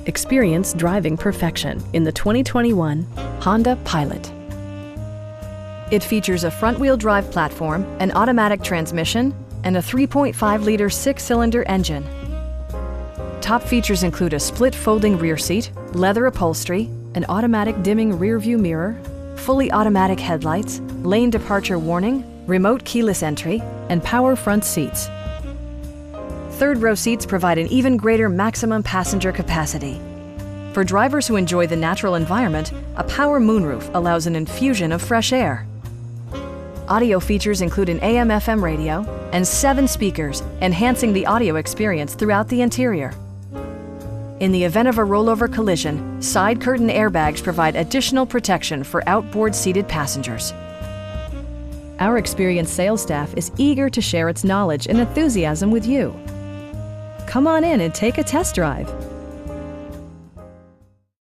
Experience driving perfection in the 2021 Honda Pilot. It features a front-wheel drive platform, an automatic transmission, and a 3.5-liter six-cylinder engine. Top features include a split folding rear seat, leather upholstery, an automatic dimming rear-view mirror, fully automatic headlights, lane departure warning, remote keyless entry, and power front seats. Third-row seats provide an even greater maximum passenger capacity. For drivers who enjoy the natural environment, a power moonroof allows an infusion of fresh air. Audio features include an AM/FM radio and 7 speakers, enhancing the audio experience throughout the interior. In the event of a rollover collision, side curtain airbags provide additional protection for outboard seated passengers. Our experienced sales staff is eager to share its knowledge and enthusiasm with you. Come on in and take a test drive.